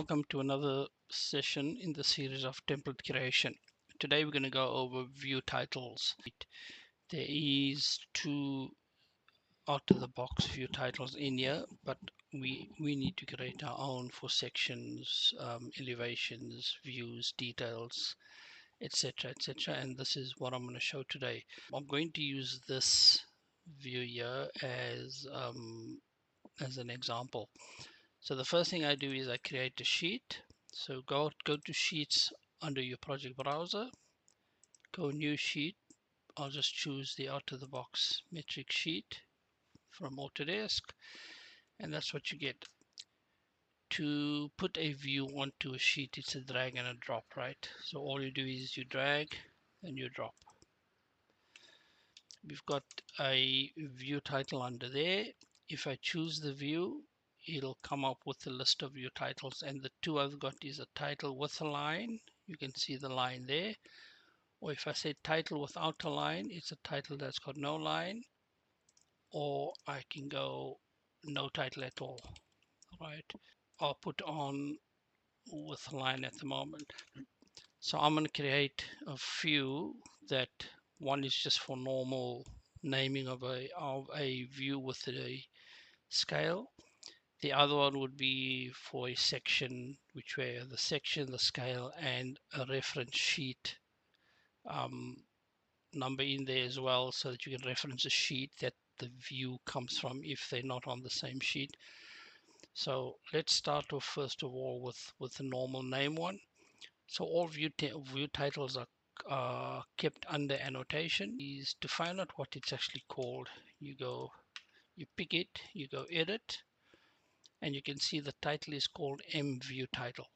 welcome to another session in the series of template creation. Today we're going to go over view titles. There is two out-of-the-box view titles in here, but we need to create our own for sections, elevations, views, details, etc, etc, and this is what I'm going to show today. I'm going to use this view here as an example. So the first thing I do is I create a sheet. So go to sheets under your project browser, go new sheet. I'll just choose the out of the box metric sheet from Autodesk, and that's what you get. To put a view onto a sheet, it's a drag and a drop, right? So all you do is you drag and you drop. We've got a view title under there. If I choose the view, it'll come up with a list of view titles, and the two I've got is a title with a line. You can see the line there. Or if I say title without a line, it's a title that's got no line. Or I can go no title at all, right? I'll put on with a line at the moment. So I'm going to create a few that one is just for normal naming of a view with a scale. The other one would be for a section, which where the section, the scale, and a reference sheet number in there as well, so that you can reference a sheet that the view comes from if they're not on the same sheet. So let's start off first of all with the normal name one. So all view titles are kept under annotation. Is to find out what it's actually called, you pick it, you go edit, and you can see the title is called M view title.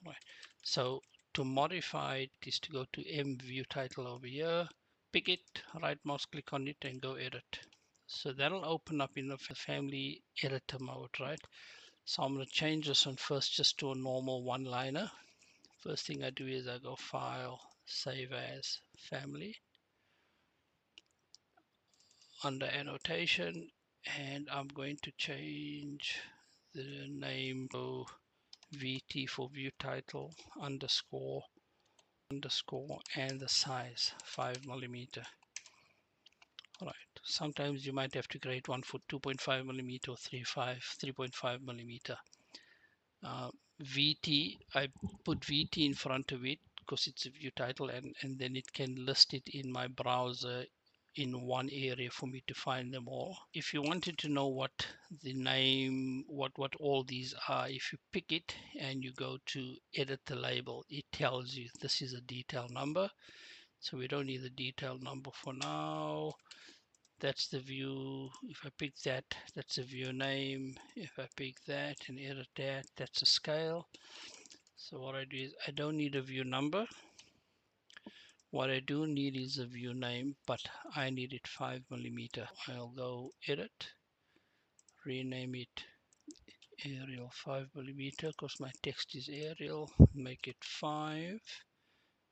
Right. So to modify it is to go to M view title over here, pick it, right mouse click on it, and go edit. So that'll open up in the family editor mode, right? So I'm going to change this one first just to a normal one-liner. First thing I do is I go File, Save As, Family, under Annotation, and I'm going to change the name to VT for View Title underscore and the size 5mm. Alright, sometimes you might have to create one for 2.5mm or 3.5mm. VT, I put VT in front of it because it's a view title, and then it can list it in my browser in one area for me to find them all. If you wanted to know what the name, what all these are, if you pick it and you go to edit the label, it tells you this is a detail number. So we don't need the detail number for now. That's the view. If I pick that, that's a view name. If I pick that and edit that, that's a scale. So what I do is I don't need a view number. What I do need is a view name, but I need it 5mm. I'll go edit, rename it Arial 5mm because my text is Arial. Make it 5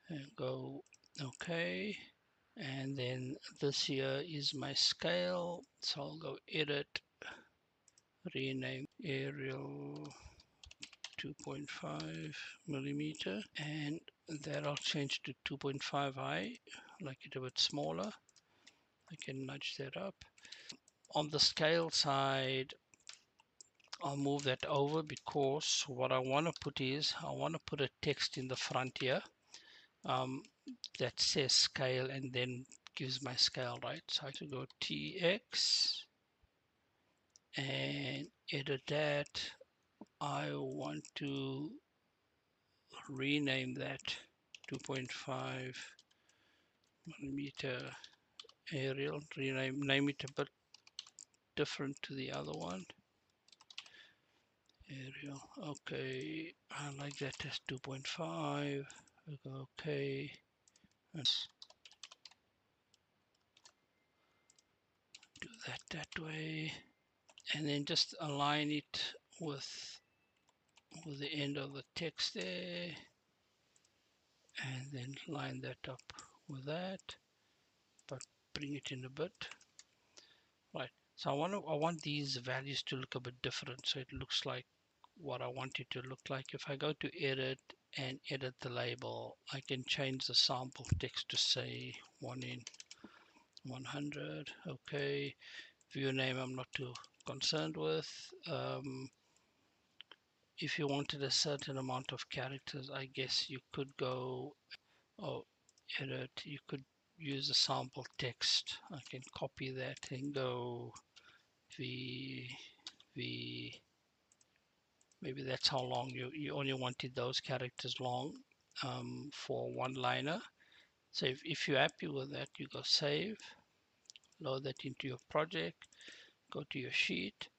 and go OK. And then this here is my scale, so I'll go edit, rename Arial 2.5mm, and that I'll change to 2.5 high, like it a bit smaller. I can nudge that up. On the scale side, I'll move that over because what I want to put is I want to put a text in the front here that says scale and then gives my scale, right? So I have to go TX and edit that. I want to rename that 2.5mm Arial, name it a bit different to the other one. Arial, okay, I like that as 2.5. Okay, let's do that way, and then just align it with the end of the text there, and then line that up with that, but bring it in a bit. Right, so I want these values to look a bit different, so it looks like what I want it to look like. If I go to edit and edit the label, I can change the sample text to say 1 in 100. Okay, view name I'm not too concerned with. If you wanted a certain amount of characters, I guess you could go, oh, edit, you could use a sample text. I can copy that and go v v, maybe that's how long you only wanted those characters long, for one liner. So if you're happy with that, you go save, load that into your project, go to your sheet,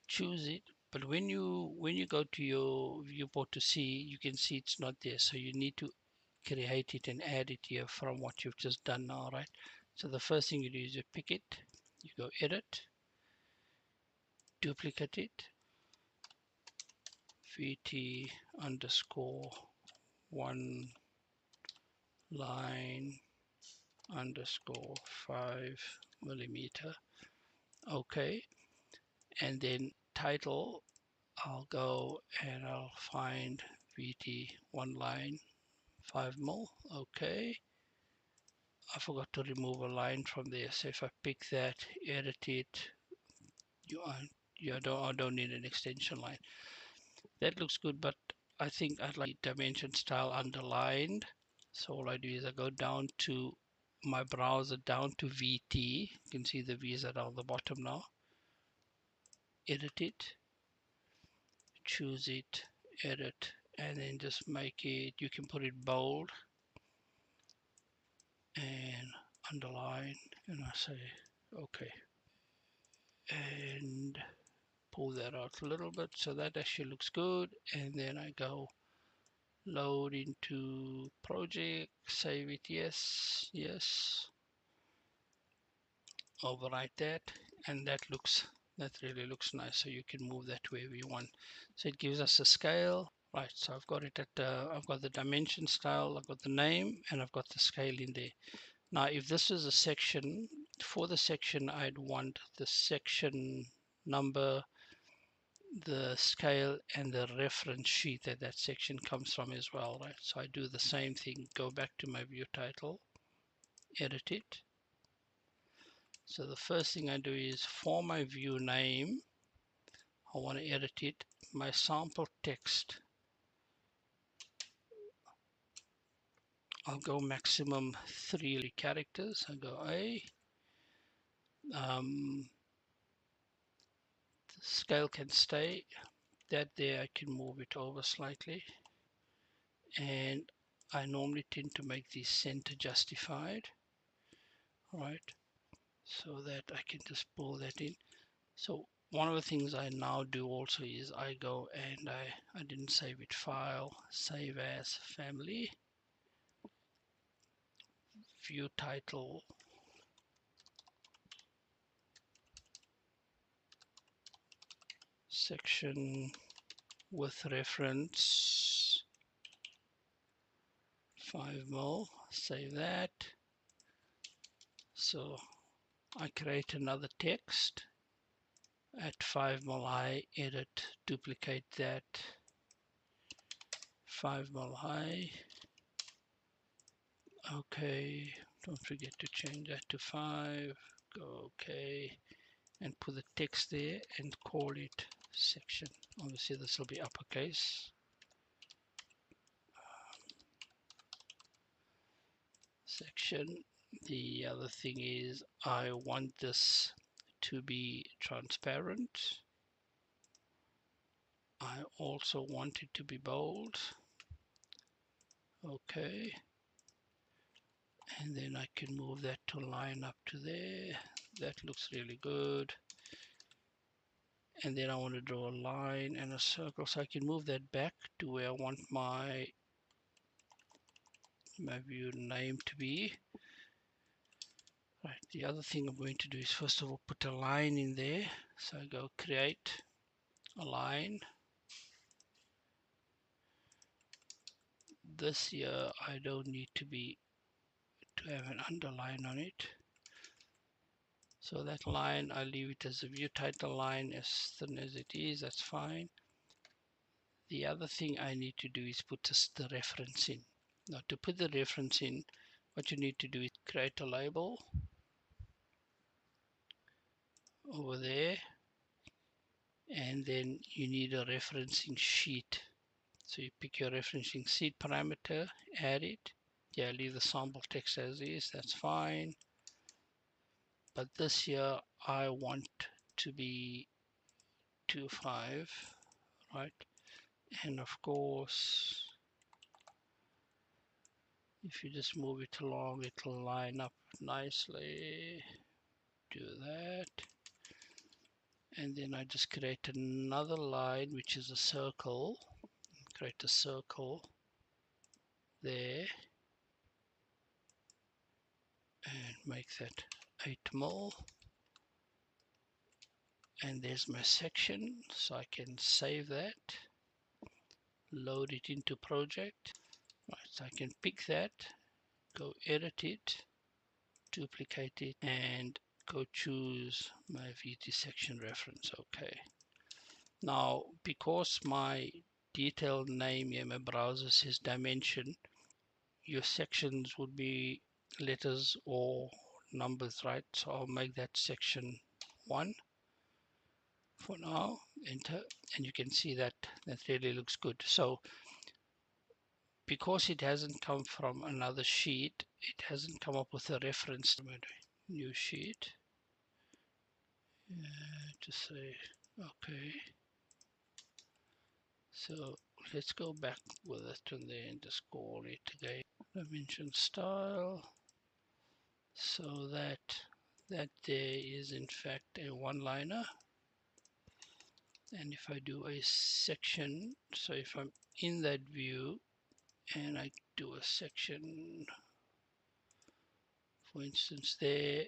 choose it. But when you go to your viewport to see, you can see it's not there, so you need to create it and add it here from what you've just done now, right? So the first thing you do is you pick it, you go edit, duplicate it, vt underscore 1 line underscore 5 millimeter. Okay, and then title, I'll go and I'll find vt 1 line 5 mil. Okay, I forgot to remove a line from there, so if I pick that, edit it, I don't need an extension line. That looks good, but I think I'd like dimension style underlined. So all I do is I go down to my browser, down to VT. You can see the V's are down the bottom now. Edit it, choose it, edit, and then just make it, you can put it bold and underline, and I say okay, and pull that out a little bit so that actually looks good. And then I go load into project, save it, yes, yes, overwrite that, and that really looks nice. So you can move that wherever you want. So it gives us a scale, right? So I've got it at I've got the dimension style, I've got the name, and I've got the scale in there. Now if this is a section, for the section I'd want the section number, the scale, and the reference sheet that that section comes from as well, right? So I do the same thing, go back to my view title, edit it. So the first thing I do is for my view name, I want to edit it, my sample text, I'll go maximum 3 characters. I go A, the scale can stay, that there I can move it over slightly, and I normally tend to make these center justified, right? So that I can just pull that in. So one of the things I now do also is I go and I didn't save it, file, save as, family, view title, section with reference 5 mil, save that. So I create another text at 5 mil high, edit, duplicate that, 5 mil high. Okay, don't forget to change that to 5. Go okay, and put the text there and call it section. Obviously this will be uppercase. Section. The other thing is I want this to be transparent. I also want it to be bold. Okay, and then I can move that to line up to there. That looks really good. And then I want to draw a line and a circle, so I can move that back to where I want my view name to be. Right, the other thing I'm going to do is first of all put a line in there. So I go create a line. This here I don't need to have an underline on it. So that line I leave it as a view title line, as thin as it is, that's fine. The other thing I need to do is put the reference in. Now to put the reference in, what you need to do is create a label over there, and then you need a referencing sheet. So you pick your referencing sheet parameter, add it. Yeah, leave the sample text as is, that's fine. But this here I want to be 2.5, right? And of course, if you just move it along, it'll line up nicely. Do that. And then I just create another line, which is a circle. Create a circle there and make that 8 mil. And there's my section, so I can save that, load it into project. Right, so I can pick that, go edit it, duplicate it, and go choose my VT section reference. Okay. Now, because my detailed name in my browser says dimension, your sections would be letters or numbers, right? So I'll make that section 1 for now, enter, and you can see that that really looks good. So because it hasn't come from another sheet, it hasn't come up with a reference. New sheet, to say, okay, so let's go back with it and then just call it again, dimension style, so that there is in fact a one-liner. And if I do a section, so if I'm in that view and I do a section, for instance there,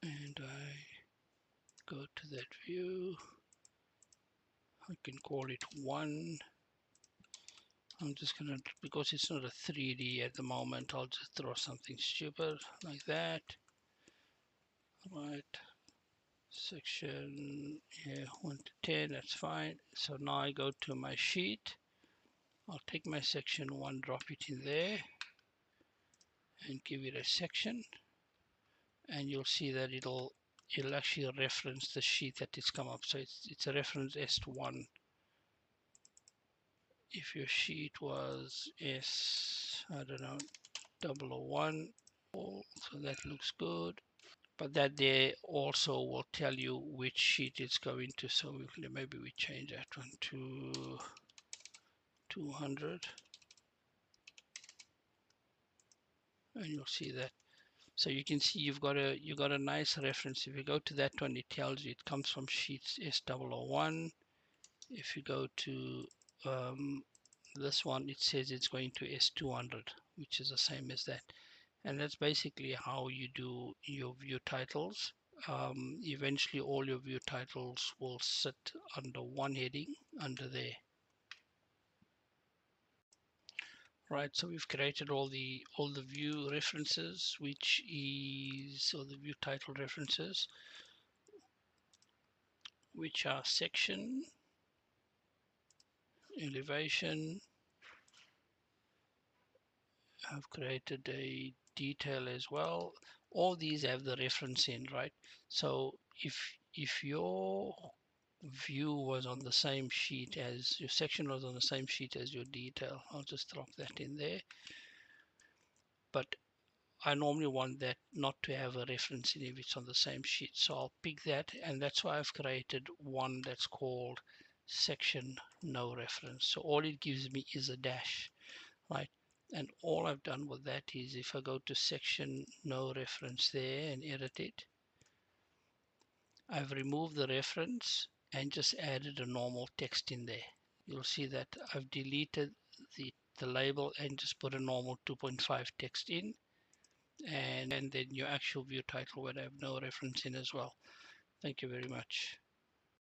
and I go to that view, I can call it 1. I'm just gonna, because it's not a 3D at the moment, I'll just throw something stupid like that. Right, section, yeah, 1 to 10, that's fine. So now I go to my sheet, I'll take my section 1, drop it in there, and give it a section, and you'll see that it'll actually reference the sheet that it's come up. So it's a reference S1. If your sheet was S, I don't know, 001, so that looks good. But that there also will tell you which sheet it's going to. So maybe we change that one to 200, and you'll see that. So you can see you've got a nice reference. If you go to that one, it tells you it comes from sheets S001. If you go to this one, it says it's going to S200, which is the same as that. And that's basically how you do your view titles. Eventually all your view titles will sit under one heading under there. Right, so we've created all the view references, which is, or the view title references, which are section, elevation. I've created a detail as well. All these have the reference in, right? So if your view was on the same sheet as your section was on the same sheet as your detail, I'll just drop that in there. But I normally want that not to have a reference in if it's on the same sheet. So I'll pick that, and that's why I've created one that's called section no reference. So all it gives me is a dash, right? And all I've done with that is if I go to section no reference there and edit it, I've removed the reference and just added a normal text in there. You'll see that I've deleted the label and just put a normal 2.5 text in, and then your actual view title would have no reference in as well. Thank you very much.